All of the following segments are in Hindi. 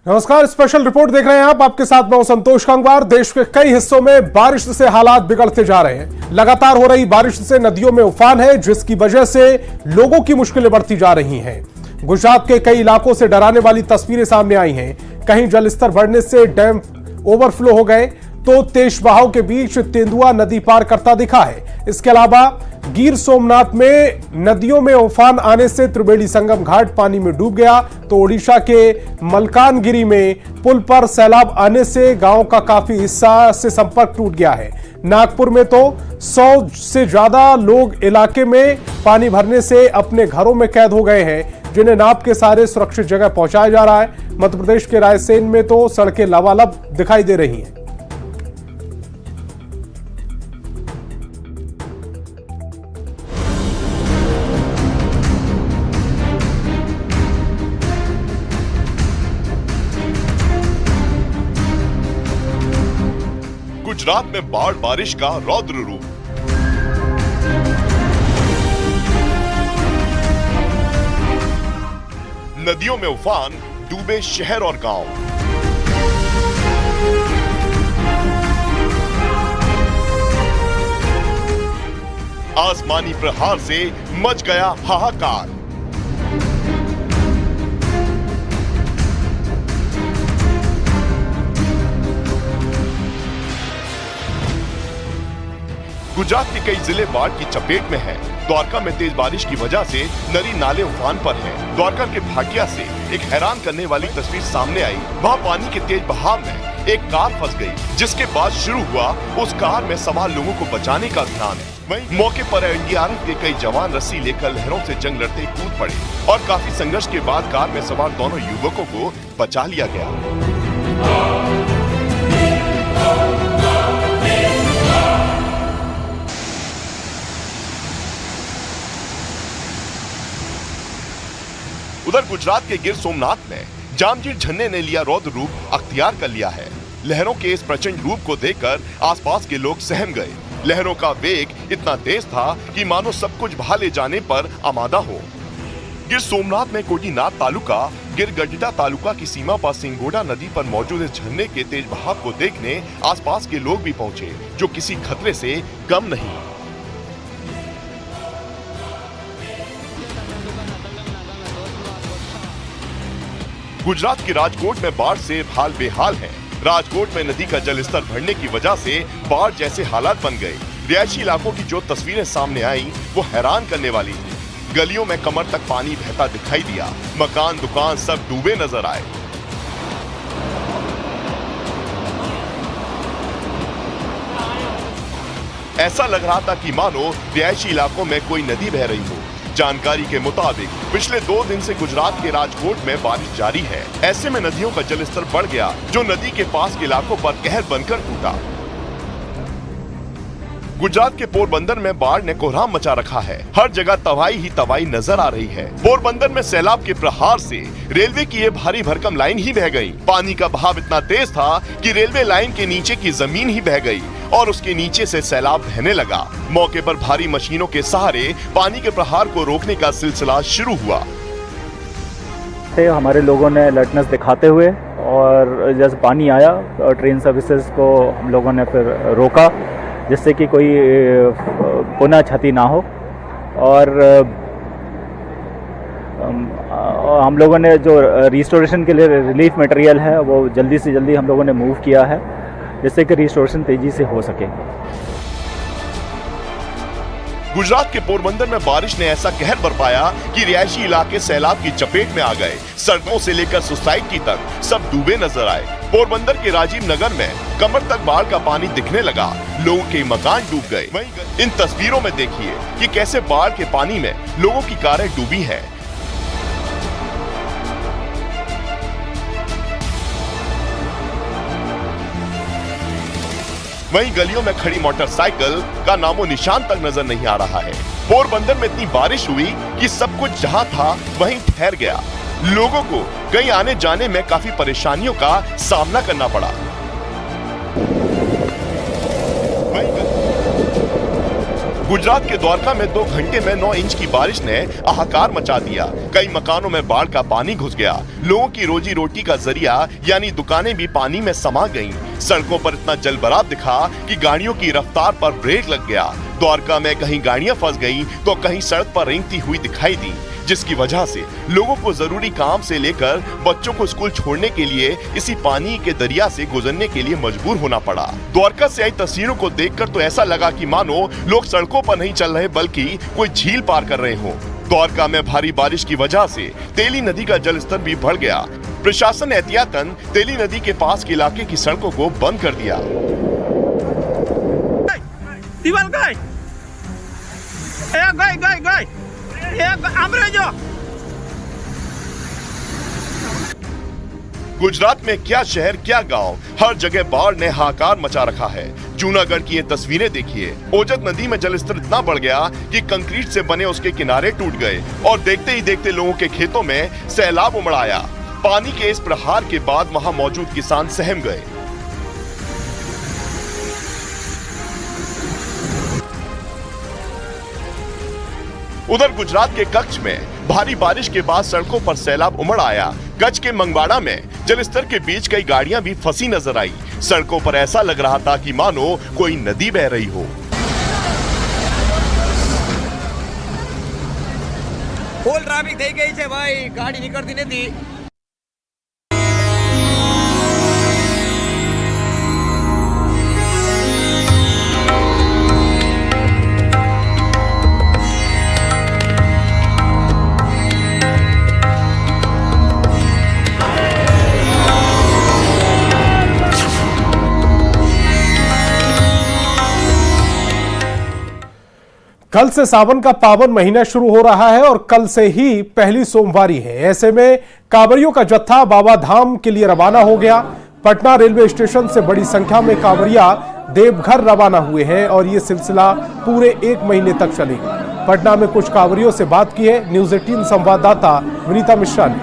नमस्कार, स्पेशल रिपोर्ट देख रहे हैं आप। आपके साथ मैं हूं संतोष गंगवार। देश के कई हिस्सों में बारिश से हालात बिगड़ते जा रहे हैं। लगातार हो रही बारिश से नदियों में उफान है, जिसकी वजह से लोगों की मुश्किलें बढ़ती जा रही हैं। गुजरात के कई इलाकों से डराने वाली तस्वीरें सामने आई हैं। कहीं जलस्तर बढ़ने से डैम ओवरफ्लो हो गए तो तेज बहाव के बीच तेंदुआ नदी पार करता दिखा है। इसके अलावा गिर सोमनाथ में नदियों में उफान आने से त्रिवेणी संगम घाट पानी में डूब गया, तो ओडिशा के मलकानगिरी में पुल पर सैलाब आने से गांव का काफी हिस्सा से संपर्क टूट गया है। नागपुर में तो 100 से ज्यादा लोग इलाके में पानी भरने से अपने घरों में कैद हो गए हैं, जिन्हें नाव के सहारे सुरक्षित जगह पहुंचाया जा रहा है। मध्य प्रदेश के रायसेन में तो सड़कें लबालब दिखाई दे रही हैं। गुजरात में बाढ़ बारिश का रौद्र रूप। नदियों में उफान, डूबे शहर और गांव। आसमानी प्रहार से मच गया हाहाकार। गुजरात के कई जिले बाढ़ की चपेट में हैं। द्वारका में तेज बारिश की वजह से नदी नाले उफान पर हैं। द्वारका के भाटिया से एक हैरान करने वाली तस्वीर सामने आई। वहां पानी के तेज बहाव में एक कार फंस गई, जिसके बाद शुरू हुआ उस कार में सवार लोगों को बचाने का अभियान। वहीं मौके पर एनडीआरएफ के कई जवान रस्सी लेकर लहरों से जंग लड़ते कूद पड़े और काफी संघर्ष के बाद कार में सवार दोनों युवकों को बचा लिया गया। उधर गुजरात के गिर सोमनाथ में जामजोर झरने ने लिया रौद्र रूप अख्तियार कर लिया है। लहरों के इस प्रचंड रूप को देखकर आसपास के लोग सहम गए। लहरों का वेग इतना तेज था कि मानो सब कुछ बहा ले जाने पर आमादा हो। गिर सोमनाथ में कोटीनाथ तालुका गिरगड्डा तालुका की सीमा पर सिंगोड़ा नदी पर मौजूद इस झरने के तेज बहाव को देखने आसपास के लोग भी पहुंचे, जो किसी खतरे से कम नहीं। गुजरात के राजकोट में बाढ़ से हाल बेहाल है। राजकोट में नदी का जलस्तर बढ़ने की वजह से बाढ़ जैसे हालात बन गए। रिहायशी इलाकों की जो तस्वीरें सामने आई वो हैरान करने वाली थी। गलियों में कमर तक पानी बहता दिखाई दिया। मकान दुकान सब डूबे नजर आए। ऐसा लग रहा था कि मानो रिहायशी इलाकों में कोई नदी बह रही हो। जानकारी के मुताबिक पिछले 2 दिन से गुजरात के राजकोट में बारिश जारी है। ऐसे में नदियों का जलस्तर बढ़ गया, जो नदी के पास के इलाकों पर कहर बनकर टूटा। गुजरात के पोरबंदर में बाढ़ ने कोहराम मचा रखा है। हर जगह तबाही ही तबाही नजर आ रही है। पोरबंदर में सैलाब के प्रहार से रेलवे की ये भारी भरकम लाइन ही बह गई। पानी का बहाव इतना तेज था कि रेलवे लाइन के नीचे की जमीन ही बह गई और उसके नीचे से सैलाब बहने लगा। मौके पर भारी मशीनों के सहारे पानी के प्रहार को रोकने का सिलसिला शुरू हुआ। हमारे लोगों ने अलर्टनेस दिखाते हुए और जैसे पानी आया ट्रेन सर्विसेज को हम लोगों ने फिर रोका, जिससे कि कोई पुनः क्षति ना हो। और हम लोगों ने जो रिस्टोरेशन के लिए रिलीफ मटेरियल है वो जल्दी से जल्दी हम लोगों ने मूव किया है, जिससे कि रिस्टोरेशन तेजी से हो सके। गुजरात के पोरबंदर में बारिश ने ऐसा कहर बरपाया कि रिहायशी इलाके सैलाब की चपेट में आ गए। सड़कों से लेकर सोसाइटी तक सब डूबे नजर आए। पोरबंदर के राजीव नगर में कमर तक बाढ़ का पानी दिखने लगा। लोगों के मकान डूब गए। वहीं इन तस्वीरों में देखिए कि कैसे बाढ़ के पानी में लोगों की कारें डूबी हैं। वहीं गलियों में खड़ी मोटरसाइकिल का नामो निशान तक नजर नहीं आ रहा है। पोरबंदर में इतनी बारिश हुई कि सब कुछ जहां था वहीं ठहर गया। लोगों को कहीं आने जाने में काफी परेशानियों का सामना करना पड़ा। गुजरात के द्वारका में 2 घंटे में 9 इंच की बारिश ने हाहाकार मचा दिया। कई मकानों में बाढ़ का पानी घुस गया। लोगों की रोजी रोटी का जरिया यानी दुकानें भी पानी में समा गईं। सड़कों पर इतना जलभराव दिखा कि गाड़ियों की रफ्तार पर ब्रेक लग गया। द्वारका में कहीं गाड़ियां फंस गईं तो कहीं सड़क पर रेंगती हुई दिखाई दी, जिसकी वजह से लोगों को जरूरी काम से लेकर बच्चों को स्कूल छोड़ने के लिए इसी पानी के दरिया से गुजरने के लिए मजबूर होना पड़ा। द्वारका से आई तस्वीरों को देखकर तो ऐसा लगा कि मानो लोग सड़कों पर नहीं चल रहे बल्कि कोई झील पार कर रहे हों। द्वारका में भारी बारिश की वजह से तेली नदी का जलस्तर भी बढ़ गया। प्रशासन ने एहतियातन तेली नदी के पास के इलाके की सड़कों को बंद कर दिया। गुजरात में क्या शहर क्या गांव, हर जगह बाढ़ ने हाहाकार मचा रखा है। जूनागढ़ की ये तस्वीरें देखिए। ओजत नदी में जलस्तर इतना बढ़ गया कि कंक्रीट से बने उसके किनारे टूट गए और देखते ही देखते लोगों के खेतों में सैलाब उमड़ आया। पानी के इस प्रहार के बाद वहां मौजूद किसान सहम गए। उधर गुजरात के कच्छ में भारी बारिश के बाद सड़कों पर सैलाब उमड़ आया। कच्छ के मंगवाड़ा में जलस्तर के बीच कई गाड़ियां भी फंसी नजर आई। सड़कों पर ऐसा लग रहा था कि मानो कोई नदी बह रही हो। फूल ट्राफिक થઈ ગઈ છે ભાઈ, ગાડી નીકળતી નથી। कल से सावन का पावन महीना शुरू हो रहा है और कल से ही पहली सोमवारी है। ऐसे में कांवरियों का जत्था बाबा धाम के लिए रवाना हो गया। पटना रेलवे स्टेशन से बड़ी संख्या में कांवरिया देवघर रवाना हुए हैं और ये सिलसिला पूरे 1 महीने तक चलेगा। पटना में कुछ कांवरियों से बात की है न्यूज़ 18 संवाददाता विनीता मिश्रा ने।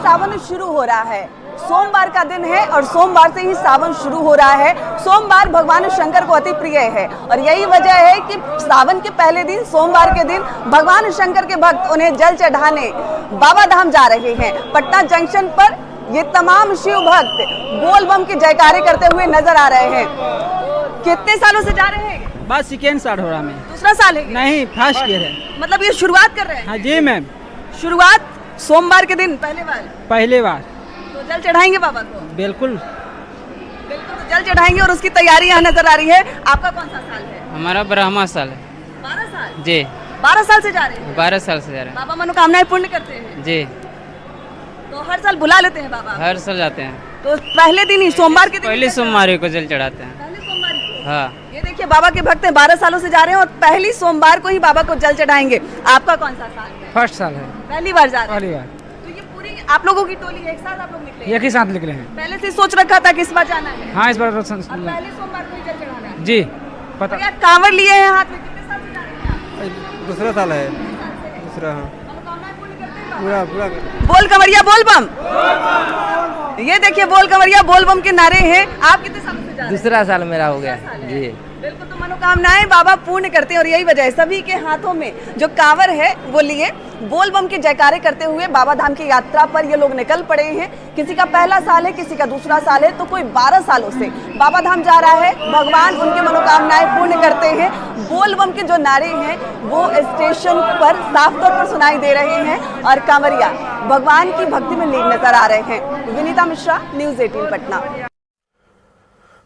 सावन शुरू हो रहा है, सोमवार का दिन है और सोमवार से ही सावन शुरू हो रहा है। सोमवार भगवान शंकर को अति प्रिय है और यही वजह है कि सावन के पहले दिन सोमवार के दिन भगवान शंकर के भक्त उन्हें जल चढ़ाने बाबा धाम जा रहे हैं। पटना जंक्शन पर ये तमाम शिव भक्त बोल बम के जयकारे करते हुए नजर आ रहे हैं। कितने सालों से जा रहे हैं? बस सेकेंड साल हो रहा है। दूसरा साल है? नहीं, फर्स्ट ईयर है। मतलब ये शुरुआत कर रहे हैं? हाँ जी मैम। शुरुआत सोमवार के दिन पहले बार तो जल चढ़ाएंगे बाबा को? बिल्कुल तो जल चढ़ाएंगे और उसकी तैयारी यहाँ नजर आ रही है। आपका कौन सा साल है? हमारा 12वां साल है। 12 साल जी। 12 साल से जा रहे हैं? 12 साल से जा रहे हैं। बाबा मनोकामनाएं पूर्ण करते हैं? जी। तो हर साल बुला लेते हैं बाबा? हर साल जाते हैं। तो पहले दिन ही सोमवार के दिन? पहली सोमवार को जल चढ़ाते हैं। पहली सोमवार को? हाँ। ये देखिए बाबा के भक्त हैं, 12 सालों से जा रहे हैं और पहली सोमवार को ही बाबा को जल चढ़ाएंगे। आपका कौन सा साल है? फर्स्ट साल है। पहली बार जा रहे हैं? पहली बार। आप लोगों की टोली एक साथ आप लोग निकले? एक ही साथ निकले हैं। पहले से सोच रखा था कि इस बार जाना है? हाँ, इस बार पहले सोमवार को ही जल चढ़ाना है? जी पता। क्या कांवड़ लिए हैं हाथ में? कितने साल से जा रहे हैं? दूसरा साल है। दूसरा। पूरा बोल कंवरिया बोल बम। ये देखिए बोल कंवरिया बोल बम के नारे हैं। आप कितने साल से जा रहे हैं? दूसरा साल मेरा हो गया जी। बिल्कुल, तो मनोकामनाएं बाबा पूर्ण करते हैं और यही वजह है सभी के हाथों में जो कांवर है वो लिए बोल बम के जयकारे करते हुए बाबा धाम की यात्रा पर ये लोग निकल पड़े हैं। किसी का पहला साल है, किसी का दूसरा साल है, तो कोई 12 सालों से बाबा धाम जा रहा है। भगवान उनके मनोकामनाएं पूर्ण करते हैं। बोल बम के जो नारे हैं वो स्टेशन पर साफ तौर पर सुनाई दे रहे हैं और कांवरिया भगवान की भक्ति में लीन नजर आ रहे हैं। विनीता मिश्रा, न्यूज़ 18 पटना।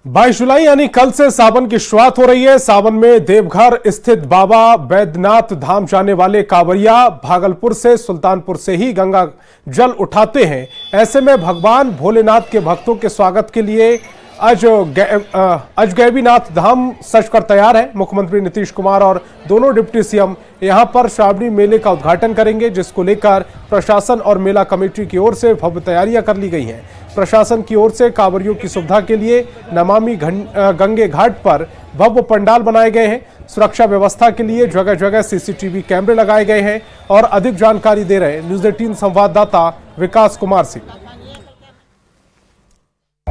22 जुलाई यानी कल से सावन की शुरुआत हो रही है। सावन में देवघर स्थित बाबा बैद्यनाथ धाम जाने वाले कांवरिया भागलपुर से, सुल्तानपुर से ही गंगा जल उठाते हैं। ऐसे में भगवान भोलेनाथ के भक्तों के स्वागत के लिए अजगैबीनाथ धाम सज कर तैयार है। मुख्यमंत्री नीतीश कुमार और दोनों डिप्टी सीएम यहां पर श्रावणी मेले का उद्घाटन करेंगे, जिसको लेकर प्रशासन और मेला कमेटी की ओर से भव्य तैयारियां कर ली गई हैं। प्रशासन की ओर से कांवरियों की सुविधा के लिए नमामि गंगे घाट पर भव्य पंडाल बनाए गए हैं। सुरक्षा व्यवस्था के लिए जगह जगह सीसीटीवी कैमरे लगाए गए हैं और अधिक जानकारी दे रहे न्यूज़ 18 संवाददाता विकास कुमार सिंह।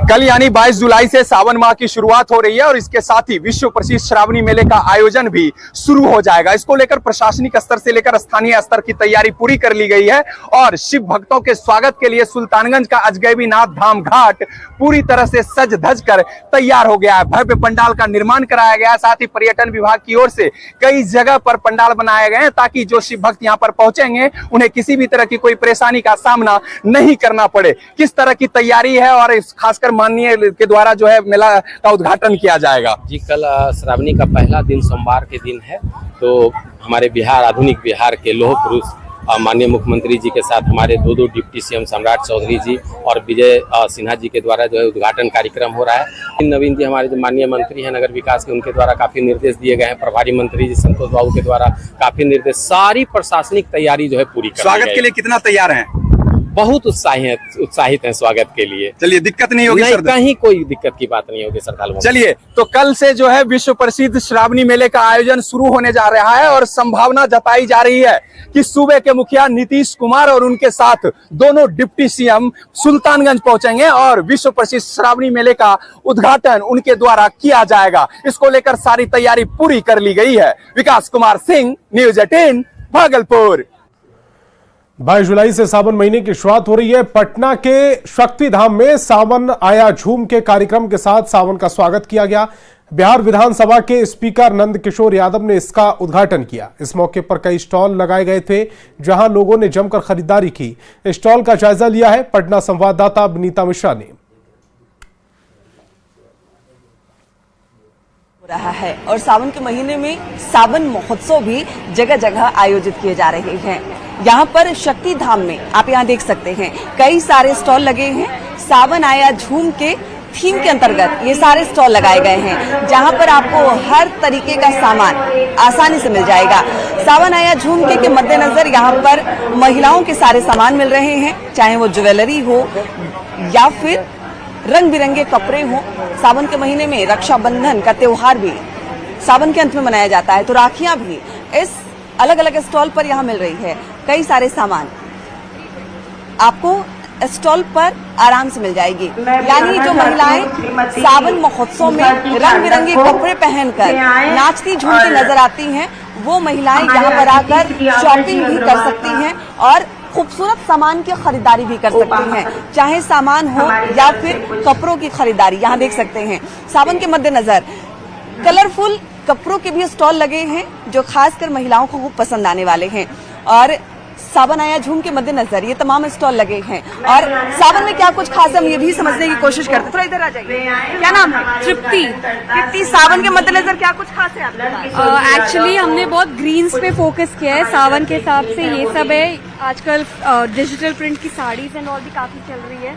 कल यानी 22 जुलाई से सावन माह की शुरुआत हो रही है और इसके साथ ही विश्व प्रसिद्ध श्रावणी मेले का आयोजन भी शुरू हो जाएगा। इसको लेकर प्रशासनिक स्तर से लेकर स्थानीय स्तर की तैयारी पूरी कर ली गई है और शिव भक्तों के स्वागत के लिए सुल्तानगंज का अजगैबीनाथ धाम घाट पूरी तरह से सज धज कर तैयार हो गया है। भव्य पंडाल का निर्माण कराया गया है। साथ ही पर्यटन विभाग की ओर से कई जगह पर पंडाल बनाए गए हैं ताकि जो शिव भक्त यहाँ पर पहुंचेंगे उन्हें किसी भी तरह की कोई परेशानी का सामना नहीं करना पड़े। किस तरह की तैयारी है और खासकर माननीय के द्वारा जो है मेला का उद्घाटन किया जाएगा। जी कल श्रावणी का पहला दिन सोमवार के दिन है, तो हमारे बिहार आधुनिक बिहार के लौह पुरुष माननीय मुख्यमंत्री जी के साथ हमारे दो डिप्टी सीएम सम्राट चौधरी जी और विजय सिन्हा जी के द्वारा जो है उद्घाटन कार्यक्रम हो रहा है। नवीन जी हमारे जो माननीय मंत्री हैं नगर विकास के, उनके द्वारा काफी निर्देश दिए गए हैं। प्रभारी मंत्री जी संतोष बाबू के द्वारा काफी निर्देश, सारी प्रशासनिक तैयारी जो है पूरी कर स्वागत के लिए कितना तैयार हैं? बहुत उत्साहित हैं स्वागत के लिए। चलिए, दिक्कत नहीं होगी सर? कहीं कोई दिक्कत की बात नहीं होगी श्रद्धालुओं। चलिए, तो कल से जो है विश्व प्रसिद्ध श्रावणी मेले का आयोजन शुरू होने जा रहा है और संभावना जताई जा रही है कि सूबे के मुखिया नीतीश कुमार और उनके साथ दोनों डिप्टी सीएम सुल्तानगंज पहुंचेंगे और विश्व प्रसिद्ध श्रावणी मेले का उद्घाटन उनके द्वारा किया जाएगा। इसको लेकर सारी तैयारी पूरी कर ली गई है। विकास कुमार सिंह, न्यूज़ 18 भागलपुर। 22 जुलाई से सावन महीने की शुरुआत हो रही है। पटना के शक्ति धाम में सावन आया झूम के कार्यक्रम के साथ सावन का स्वागत किया गया। बिहार विधानसभा के स्पीकर नंद किशोर यादव ने इसका उद्घाटन किया। इस मौके पर कई स्टॉल लगाए गए थे जहां लोगों ने जमकर खरीदारी की। स्टॉल का जायजा लिया है पटना संवाददाता विनीता मिश्रा ने। रहा है और सावन के महीने में सावन महोत्सव भी जगह जगह आयोजित किए जा रहे हैं। यहाँ पर शक्ति धाम में आप यहाँ देख सकते हैं कई सारे स्टॉल लगे हैं। सावन आया झूम के थीम के अंतर्गत ये सारे स्टॉल लगाए गए हैं जहाँ पर आपको हर तरीके का सामान आसानी से मिल जाएगा। सावन आया झूम के मद्देनजर यहाँ पर महिलाओं के सारे सामान मिल रहे हैं, चाहे वो ज्वेलरी हो या फिर रंग बिरंगे कपड़े हो। सावन के महीने में रक्षाबंधन का त्योहार भी सावन के अंत में मनाया जाता है, तो राखियां भी इस अलग अलग स्टॉल पर यहाँ मिल रही है। कई सारे सामान आपको स्टॉल पर आराम से मिल जाएगी। यानी जो महिलाएं सावन महोत्सव में रंग बिरंगे कपड़े पहनकर नाचती झूमती नजर आती हैं, वो महिलाएं यहाँ पर आकर शॉपिंग भी कर सकती हैं और खूबसूरत सामान की खरीदारी भी कर सकती हैं, चाहे सामान हो या फिर कपड़ों की खरीदारी। यहाँ देख सकते हैं सावन के मद्देनजर कलरफुल कपड़ों के भी स्टॉल लगे हैं जो खासकर महिलाओं को खूब पसंद आने वाले हैं। और सावन आया झूम के मद्देनजर ये तमाम स्टॉल लगे हैं और सावन में क्या कुछ खास हम ये भी समझने की कोशिश करते हैं। थोड़ा इधर आ जाइए, क्या नाम है? तृप्ति। सावन के मद्देनजर क्या कुछ खास है आपके पास? एक्चुअली हमने बहुत ग्रीन्स पे फोकस किया है सावन के हिसाब से। ये सब है आजकल डिजिटल प्रिंट की साड़ीज एंड और भी काफी चल रही है।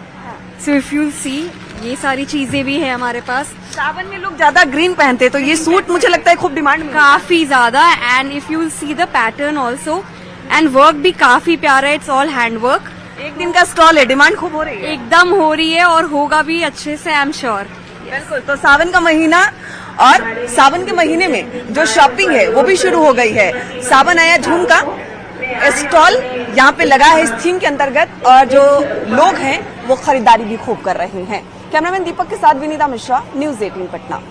सो इफ यू सी ये सारी चीजें भी है हमारे पास। सावन में लोग ज्यादा ग्रीन पहनते हैं तो ये सूट मुझे लगता है खूब डिमांड में, काफी ज्यादा। And if you see the pattern also and work भी काफी प्यारा है। It's all hand work. एक दिन का स्टॉल है, डिमांड खूब हो रही है। एकदम हो रही है और होगा भी अच्छे से, आई एम श्योर। बिल्कुल। तो सावन का महीना और सावन के महीने में जो शॉपिंग है वो भी शुरू हो गई है। सावन आया झूम का स्टॉल यहाँ पे लगा है इस थीम के अंतर्गत और जो लोग हैं वो खरीदारी भी खूब कर रहे हैं। कैमरामैन दीपक के साथ विनीता मिश्रा, न्यूज़ 18 पटना।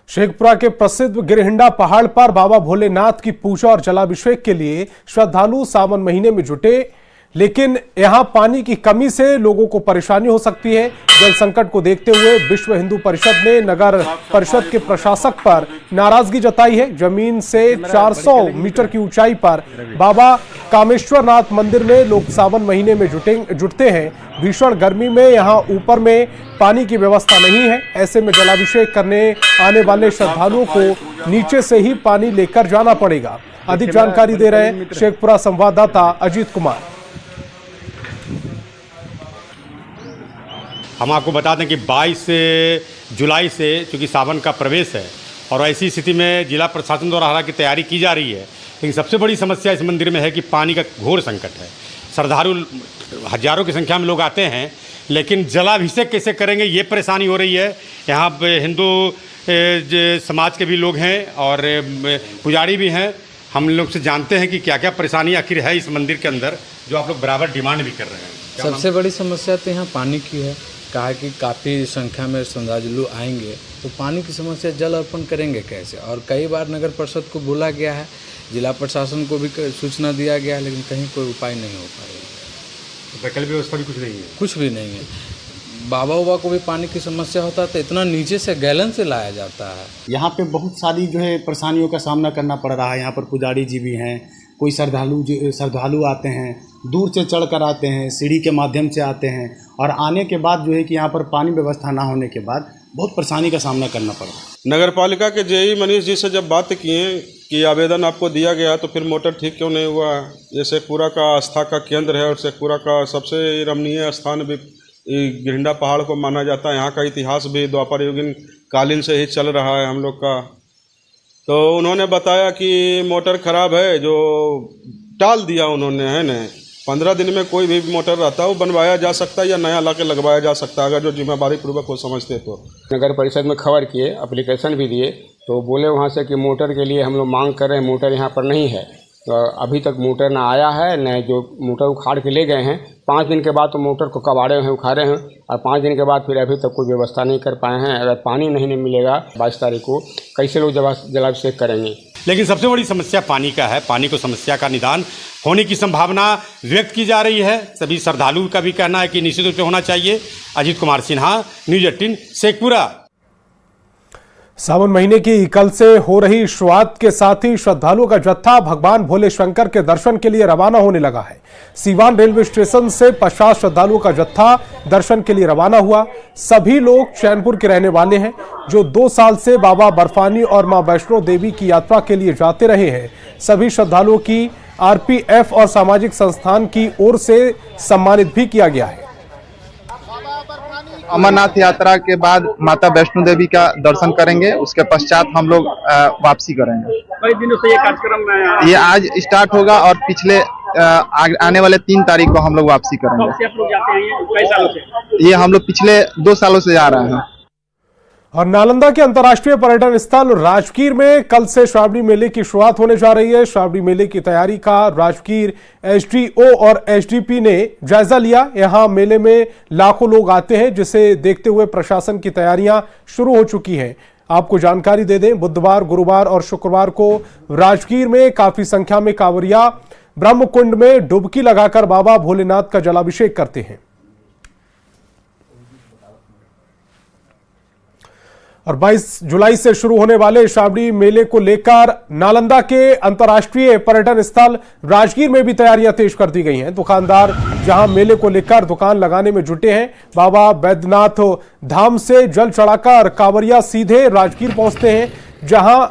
शेखपुरा के प्रसिद्ध गिरहिंडा पहाड़ पर बाबा भोलेनाथ की पूजा और जलाभिषेक के लिए श्रद्धालु सावन महीने में जुटे, लेकिन यहां पानी की कमी से लोगों को परेशानी हो सकती है। जल संकट को देखते हुए विश्व हिंदू परिषद ने नगर परिषद के प्रशासक पर नाराजगी जताई है। जमीन से 400 मीटर की ऊंचाई पर बाबा कामेश्वरनाथ मंदिर में लोग सावन महीने में जुटते हैं। भीषण गर्मी में यहां ऊपर में पानी की व्यवस्था नहीं है। ऐसे में जलाभिषेक करने आने वाले श्रद्धालुओं को नीचे से ही पानी लेकर जाना पड़ेगा। अधिक जानकारी दे रहे हैं शेखपुरा संवाददाता अजीत कुमार। हम आपको बता दें कि 22 जुलाई से चूँकि सावन का प्रवेश है और ऐसी स्थिति में जिला प्रशासन द्वारा हालांकि तैयारी की जा रही है, लेकिन सबसे बड़ी समस्या इस मंदिर में है कि पानी का घोर संकट है। श्रद्धालु हजारों की संख्या में लोग आते हैं, लेकिन जलाभिषेक कैसे करेंगे ये परेशानी हो रही है। यहाँ हिंदू समाज के भी लोग हैं और पुजारी भी हैं। हम लोग से जानते हैं कि क्या क्या परेशानी आखिर है इस मंदिर के अंदर, जो आप लोग बराबर डिमांड भी कर रहे हैं। सबसे बड़ी समस्या तो यहाँ पानी की है, कहा कि काफ़ी संख्या में श्रद्धालु आएंगे तो पानी की समस्या जल अर्पण करेंगे कैसे। और कई बार नगर परिषद को बोला गया है, जिला प्रशासन को भी सूचना दिया गया है, लेकिन कहीं कोई उपाय नहीं हो पा रही है। वैकल्पिक व्यवस्था भी कुछ नहीं है, कुछ भी नहीं है। बाबा को भी पानी की समस्या होता है तो इतना नीचे से गैलन से लाया जाता है। यहाँ पे बहुत सारी जो है परेशानियों का सामना करना पड़ रहा है। यहाँ पर पुजारी जी भी हैं, कोई श्रद्धालु आते हैं, दूर से चढ़ कर आते हैं, सीढ़ी के माध्यम से आते हैं, और आने के बाद जो है कि यहाँ पर पानी व्यवस्था ना होने के बाद बहुत परेशानी का सामना करना पड़ रहा है। नगर पालिका के जेई मनीष जी से जब बात किए कि आवेदन आपको दिया गया तो फिर मोटर ठीक क्यों नहीं हुआ। ये शेखपुरा का आस्था का केंद्र है और शेखपुरा का सबसे रमणीय स्थान भी गिरिंडा पहाड़ को माना जाता है। यहाँ का इतिहास भी द्वापर युगीन कालीन से ही चल रहा है हम लोग का। तो उन्होंने बताया कि मोटर खराब है, जो टाल दिया उन्होंने, है न। 15 दिन में कोई भी मोटर रहता है वो बनवाया जा सकता है या नया ला के लगवाया जा सकता है, अगर जो जिम्मेदारी पूर्वक वो समझते तो। नगर परिषद में खबर किए, एप्लीकेशन भी दिए, तो बोले वहाँ से कि मोटर के लिए हम लोग मांग कर रहे हैं, मोटर यहाँ पर नहीं है। तो अभी तक मोटर ना आया है, न जो मोटर उखाड़ के ले गए हैं। 5 दिन के बाद तो मोटर को कबाड़े हैं, उखाड़े हैं, और 5 दिन के बाद फिर अभी तक कोई व्यवस्था नहीं कर पाए हैं। अगर पानी नहीं मिलेगा 22 तारीख को, कैसे लोग जलाभिषेक करेंगे। लेकिन सबसे बड़ी समस्या पानी का है। पानी को समस्या का निदान होने की संभावना व्यक्त की जा रही है। सभी श्रद्धालुओं का भी कहना है कि निश्चित रूप से होना चाहिए। अजीत कुमार सिन्हा, न्यूज़ 18, शेखपुरा। सावन महीने की कल से हो रही शुरुआत के साथ ही श्रद्धालुओं का जत्था भगवान भोले शंकर के दर्शन के लिए रवाना होने लगा है। सीवान रेलवे स्टेशन से 50 श्रद्धालुओं का जत्था दर्शन के लिए रवाना हुआ। सभी लोग चैनपुर के रहने वाले हैं, जो 2 साल से बाबा बर्फानी और मां वैष्णो देवी की यात्रा के लिए जाते रहे हैं। सभी श्रद्धालुओं की आरपीएफ और सामाजिक संस्थान की ओर से सम्मानित भी किया गया है। अमरनाथ यात्रा के बाद माता वैष्णो देवी का दर्शन करेंगे, उसके पश्चात हम लोग वापसी करेंगे। कई दिनों से ये कार्यक्रम ये आज स्टार्ट होगा और पिछले आने वाले 3 तारीख को हम लोग वापसी करेंगे। कब से आप लोग जाते हैं? कई सालों से? ये हम लोग पिछले 2 सालों से जा रहे हैं। और नालंदा के अंतर्राष्ट्रीय पर्यटन स्थल राजगीर में कल से श्रावणी मेले की शुरुआत होने जा रही है। श्रावणी मेले की तैयारी का राजगीर एसडीओ और एसडीपी ने जायजा लिया। यहां मेले में लाखों लोग आते हैं, जिसे देखते हुए प्रशासन की तैयारियां शुरू हो चुकी हैं। आपको जानकारी दे दें, बुधवार, गुरुवार और शुक्रवार को राजगीर में काफी संख्या में कांवरिया ब्रह्मकुंड में डुबकी लगाकर बाबा भोलेनाथ का जलाभिषेक करते हैं। और 22 जुलाई से शुरू होने वाले श्रावणी मेले को लेकर नालंदा के अंतर्राष्ट्रीय पर्यटन स्थल राजगीर में भी तैयारियां तेज कर दी गई हैं। दुकानदार जहां मेले को लेकर दुकान लगाने में जुटे हैं। बाबा बैद्यनाथ धाम से जल चढ़ाकर कांवरिया सीधे राजगीर पहुंचते हैं, जहां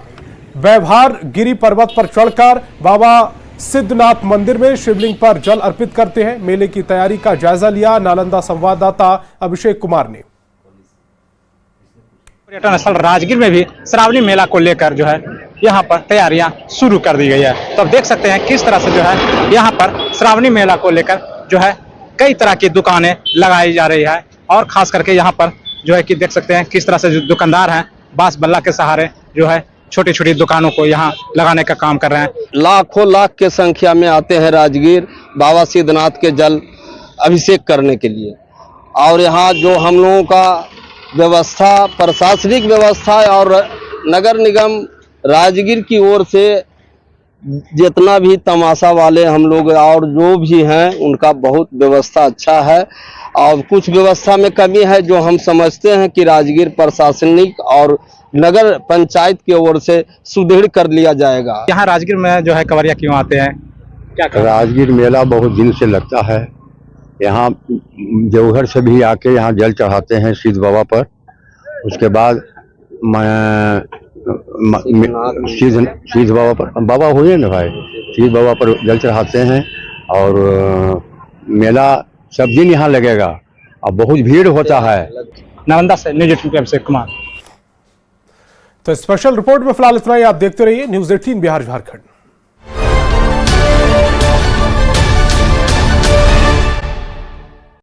व्यवहार गिरी पर्वत पर चढ़कर बाबा सिद्धनाथ मंदिर में शिवलिंग पर जल अर्पित करते हैं। मेले की तैयारी का जायजा लिया नालंदा संवाददाता अभिषेक कुमार ने। पर्यटन स्थल राजगीर में भी श्रावणी मेला को लेकर जो है यहाँ पर तैयारियां शुरू कर दी गई है। तो अब देख सकते हैं किस तरह से जो है यहाँ पर श्रावणी मेला को लेकर जो है कई तरह की दुकानें लगाई जा रही है। और खास करके यहाँ पर जो है कि देख सकते हैं किस तरह से जो दुकानदार हैं बांस बल्ला के सहारे जो है छोटी छोटी दुकानों को यहाँ लगाने का काम कर रहे हैं। लाखों लाख के संख्या में आते हैं राजगीर बाबा सिद्धनाथ के जल अभिषेक करने के लिए। और यहाँ जो हम लोगों का व्यवस्था, प्रशासनिक व्यवस्था और नगर निगम राजगीर की ओर से जितना भी तमाशा वाले हम लोग और जो भी हैं उनका बहुत व्यवस्था अच्छा है। और कुछ व्यवस्था में कमी है जो हम समझते हैं कि राजगीर प्रशासनिक और नगर पंचायत की ओर से सुदृढ़ कर लिया जाएगा। यहाँ राजगीर में जो है कांवरिया क्यों आते हैं? क्या राजगीर मेला बहुत दिन से लगता है। यहाँ देवघर से भी आके यहाँ जल चढ़ाते हैं सिद्ध बाबा पर। उसके बाद सिद्ध बाबा पर बाबा हुए ना भाई, सिद्ध बाबा पर जल चढ़ाते हैं। और मेला सब दिन यहाँ लगेगा और बहुत भीड़ होता है। नालंदा से न्यूज़ 18 से कुमार। तो स्पेशल रिपोर्ट में फिलहाल इतना ही। आप देखते रहिए न्यूज़ 18 बिहार झारखंड।